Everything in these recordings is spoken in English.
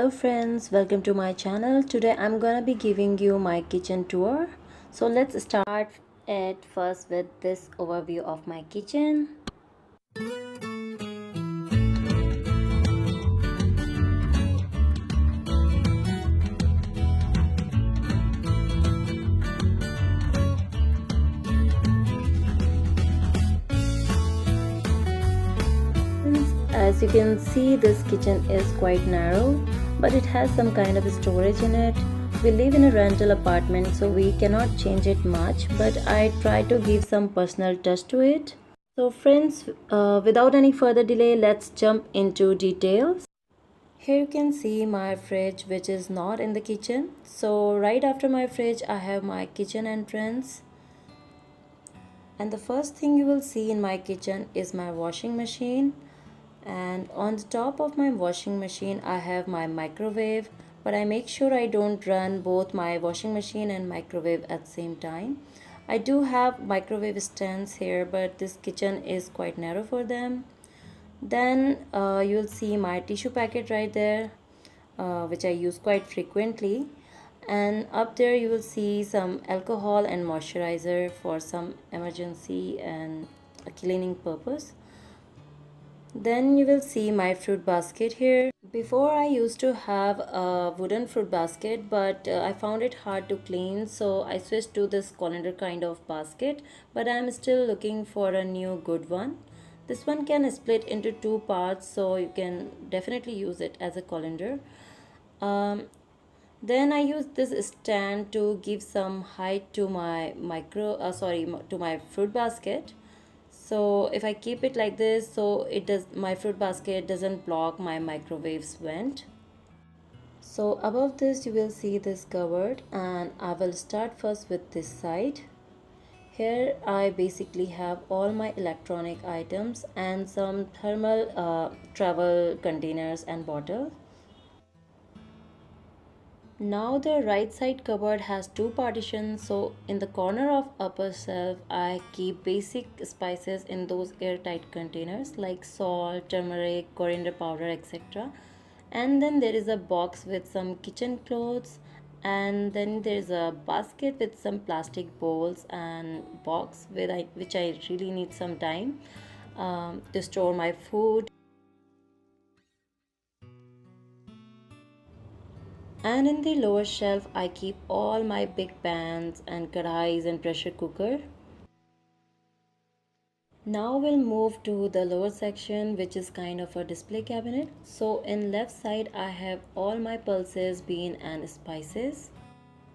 Hello friends, welcome to my channel. Today I'm gonna be giving you my kitchen tour. So let's start it first with this overview of my kitchen. As you can see, this kitchen is quite narrow, but it has some kind of storage in it. We live in a rental apartment, so we cannot change it much, but I try to give some personal touch to it. So friends, without any further delay, let's jump into details. Here you can see my fridge, which is not in the kitchen. So right after my fridge, I have my kitchen entrance. And the first thing you will see in my kitchen is my washing machine. And on the top of my washing machine I have my microwave, but I make sure I don't run both my washing machine and microwave at the same time. I do have microwave stands here, but this kitchen is quite narrow for them. Then you'll see my tissue packet right there, which I use quite frequently. And up there you will see some alcohol and moisturizer for some emergency and a cleaning purpose. Then you will see my fruit basket here. Before I used to have a wooden fruit basket, but I found it hard to clean, so I switched to this colander kind of basket, but I'm still looking for a new good one. This one can split into two parts, so you can definitely use it as a colander. Um, then I use this stand to give some height to my to my fruit basket. So if I keep it like this, so it does, my fruit basket doesn't block my microwave's vent. So above this you will see this cupboard, and I will start first with this side. Here I basically have all my electronic items and some thermal travel containers and bottles. Now the right side cupboard has two partitions, so in the corner of upper shelf I keep basic spices in those airtight containers like salt, turmeric, coriander powder, etc. And then there is a box with some kitchen clothes, and then there is a basket with some plastic bowls and box which I really need some time to store my food. And in the lower shelf I keep all my big pans and kadhais and pressure cooker. Now we'll move to the lower section, which is kind of a display cabinet. So in left side I have all my pulses, bean and spices.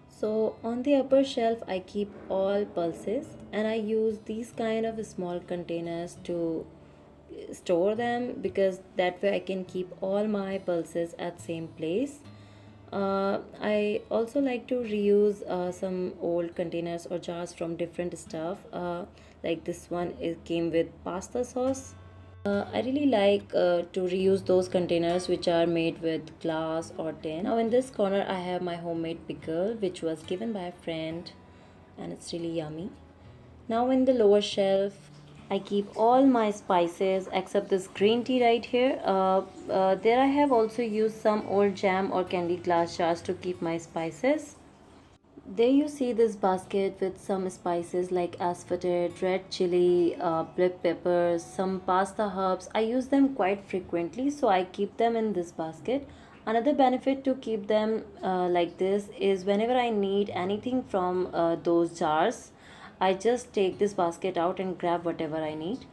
So on the upper shelf I keep all pulses, and I use these kind of small containers to store them, because that way I can keep all my pulses at same place. I also like to reuse some old containers or jars from different stuff. Like this one, it came with pasta sauce. I really like to reuse those containers which are made with glass or tin. Now in this corner I have my homemade pickle, which was given by a friend, and it's really yummy. Now in the lower shelf I keep all my spices except this green tea right here. There I have also used some old jam or candy glass jars to keep my spices. There you see this basket with some spices like asphodel, red chili, black peppers, some pasta herbs. I use them quite frequently, so I keep them in this basket. Another benefit to keep them like this is whenever I need anything from those jars, I just take this basket out and grab whatever I need.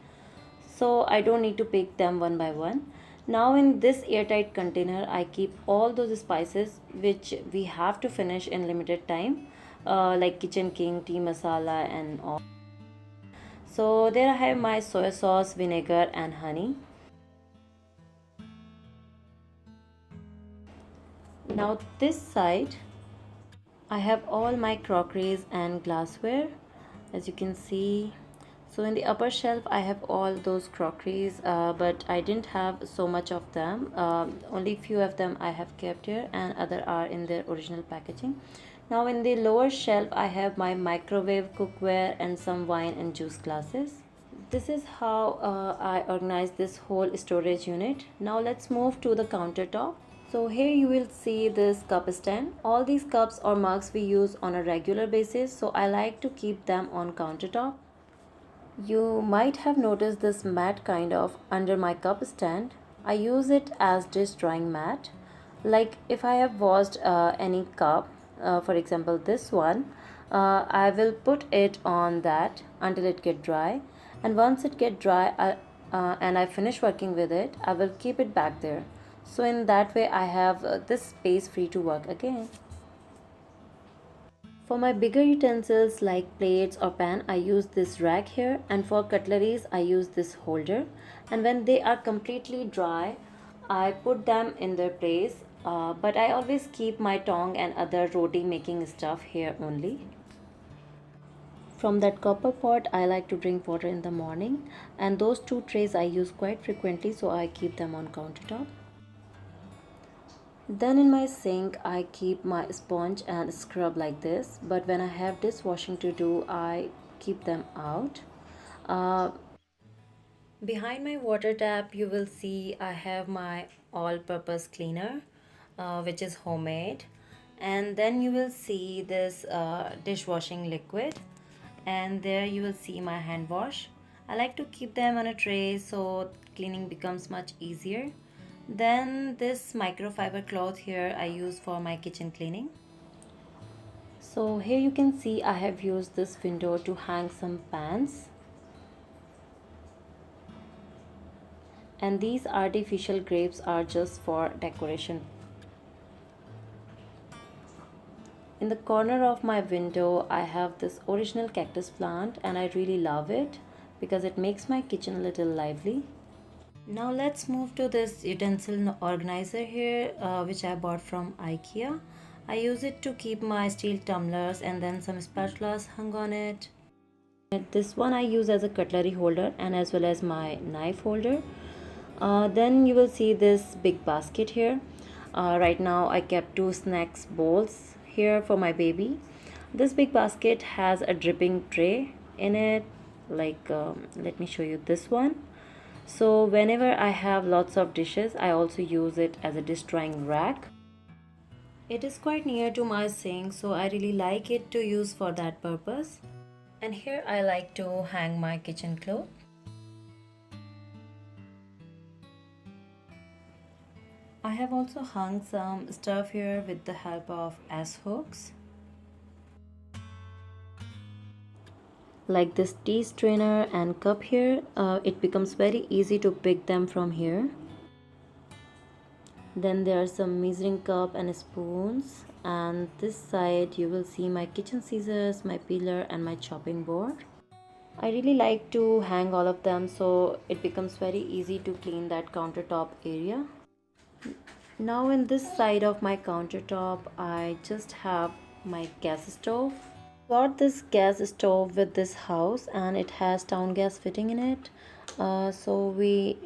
So I don't need to pick them one by one. Now in this airtight container I keep all those spices which we have to finish in limited time, like kitchen king, tea masala and all. So there I have my soy sauce, vinegar and honey. Now this side I have all my crockeries and glassware, as you can see. So in the upper shelf I have all those crockeries, but I didn't have so much of them. Only few of them I have kept here, and other are in their original packaging. Now in the lower shelf I have my microwave, cookware and some wine and juice glasses. This is how I organize this whole storage unit. Now let's move to the countertop. So here you will see this cup stand. All these cups or mugs we use on a regular basis, so I like to keep them on countertop. You might have noticed this mat kind of under my cup stand. I use it as dish drying mat. Like if I have washed any cup, for example this one, I will put it on that until it get dry. And once it get dry and I finish working with it, I will keep it back there. So in that way I have this space free to work again. For my bigger utensils like plates or pan, I use this rack here, and for cutleries I use this holder. And when they are completely dry, I put them in their place, but I always keep my tong and other roti making stuff here only. From that copper pot, I like to drink water in the morning, and those two trays I use quite frequently, so I keep them on countertop. Then in my sink, I keep my sponge and scrub like this. But when I have dishwashing to do, I keep them out. Uh, Behind my water tap, you will see I have my all-purpose cleaner, which is homemade. And then you will see this dishwashing liquid. And there you will see my hand wash. I like to keep them on a tray so cleaning becomes much easier. Then this microfiber cloth here I use for my kitchen cleaning. So here you can see I have used this window to hang some pans. And these artificial grapes are just for decoration. In the corner of my window I have this original cactus plant and I really love it because it makes my kitchen a little lively. Now let's move to this utensil organizer here, which I bought from IKEA. I use it to keep my steel tumblers and then some spatulas hung on it. This one I use as a cutlery holder and as well as my knife holder. Then you will see this big basket here. Right now I kept two snacks bowls here for my baby. This big basket has a dripping tray in it. Let me show you this one. So whenever I have lots of dishes, I also use it as a dish drying rack. It is quite near to my sink, so I really like it to use for that purpose. And here I like to hang my kitchen clothes. I have also hung some stuff here with the help of S-hooks. Like this tea strainer and cup here, it becomes very easy to pick them from here. Then there are some measuring cup and spoons, and this side you will see my kitchen scissors, my peeler and my chopping board. I really like to hang all of them so it becomes very easy to clean that countertop area. Now in this side of my countertop I just have my gas stove. Got this gas stove with this house and it has town gas fitting in it, so we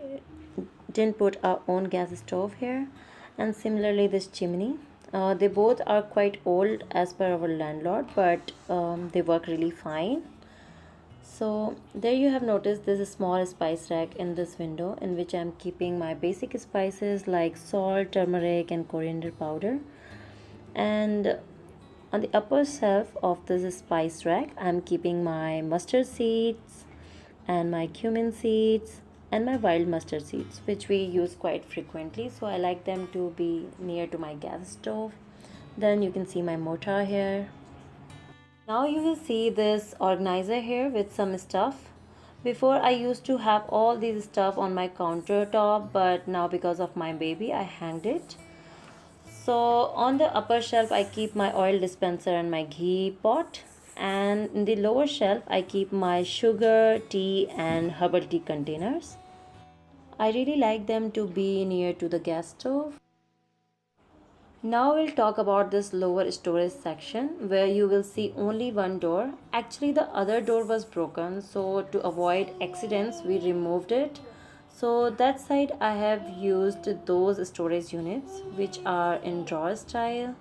didn't put our own gas stove here. And similarly this chimney, they both are quite old as per our landlord, but they work really fine. So there you have noticed this small spice rack in this window in which I'm keeping my basic spices like salt, turmeric and coriander powder. And on the upper shelf of this spice rack, I'm keeping my mustard seeds and my cumin seeds and my wild mustard seeds, which we use quite frequently. So I like them to be near to my gas stove. Then you can see my mortar here. Now you will see this organizer here with some stuff. Before I used to have all these stuff on my countertop, but now because of my baby I hanged it. So on the upper shelf I keep my oil dispenser and my ghee pot, and in the lower shelf I keep my sugar, tea and herbal tea containers. I really like them to be near to the gas stove. Now we'll talk about this lower storage section where you will see only one door. Actually the other door was broken, so to avoid accidents we removed it. So that side I have used those storage units which are in drawer style.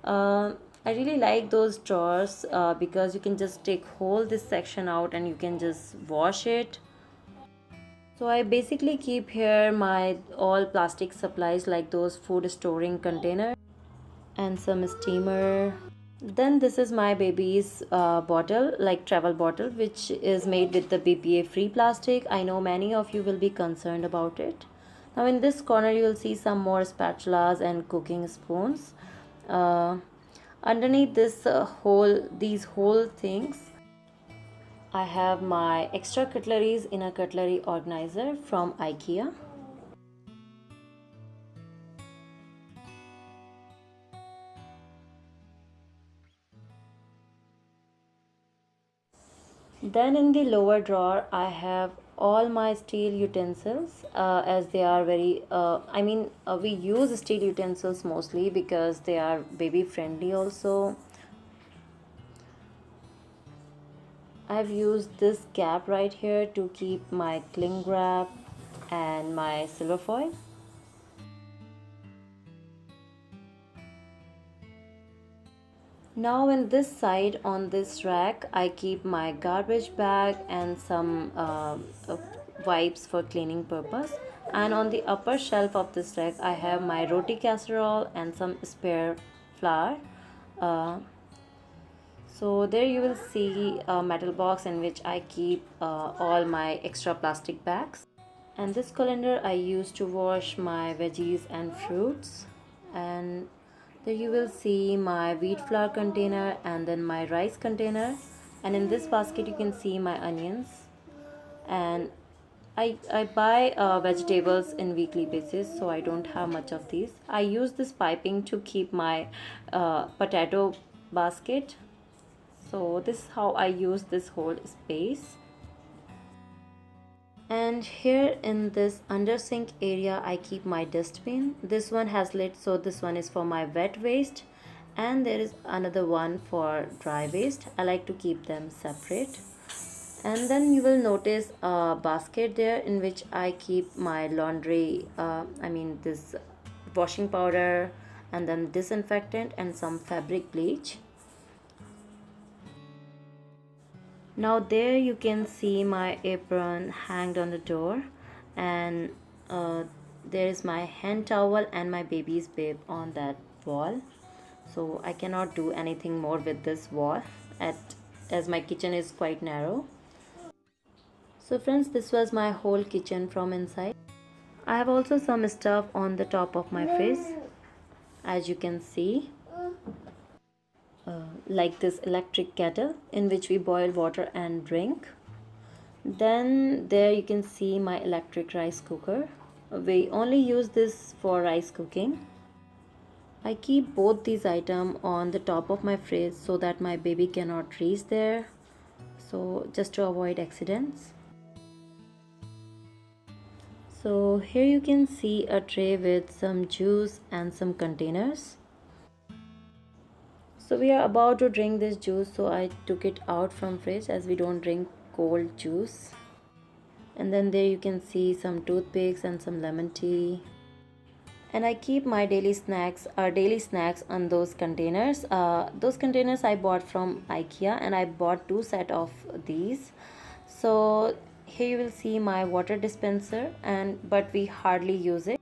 I really like those drawers because you can just take whole this section out and you can just wash it. So I basically keep here my all plastic supplies like those food storing containers and some steamer. Then this is my baby's bottle, like travel bottle, which is made with the BPA free plastic. I know many of you will be concerned about it. Now in this corner you will see some more spatulas and cooking spoons. Uh, Underneath this these whole things, I have my extra cutleries in a cutlery organizer from IKEA. Then in the lower drawer, I have all my steel utensils as they are very, we use steel utensils mostly because they are baby friendly also. I've used this cap right here to keep my cling wrap and my silver foil. Now in this side on this rack, I keep my garbage bag and some wipes for cleaning purpose. And on the upper shelf of this rack, I have my roti casserole and some spare flour. Uh, so there you will see a metal box in which I keep all my extra plastic bags. And this colander I use to wash my veggies and fruits. And there you will see my wheat flour container and then my rice container, and in this basket you can see my onions. And I buy vegetables in weekly basis, so I don't have much of these. I use this piping to keep my potato basket. So this is how I use this whole space. And here in this under sink area I keep my dustbin. This one has lid, so this one is for my wet waste, and there is another one for dry waste. I like to keep them separate. And then you will notice a basket there in which I keep my laundry, this washing powder and then disinfectant and some fabric bleach. Now there you can see my apron hanged on the door, and there is my hand towel and my baby's bib on that wall. So I cannot do anything more with this wall as my kitchen is quite narrow. So friends, this was my whole kitchen from inside. I have also some stuff on the top of my fridge, as you can see. Like this electric kettle in which we boil water and drink. Then there you can see my electric rice cooker. We only use this for rice cooking. I keep both these items on the top of my fridge so that my baby cannot reach there, so just to avoid accidents. So here you can see a tray with some juice and some containers. So we are about to drink this juice, so I took it out from fridge as we don't drink cold juice. And then there you can see some toothpicks and some lemon tea. And I keep my daily snacks on those containers. Those containers I bought from IKEA, and I bought 2 sets of these. So here you will see my water dispenser, but we hardly use it.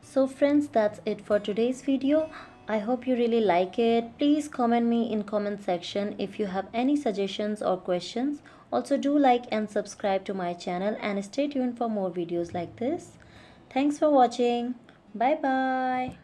So friends, that's it for today's video. I hope you really like it. Please comment me in comment section if you have any suggestions or questions. Also do like and subscribe to my channel and stay tuned for more videos like this. Thanks for watching. Bye bye.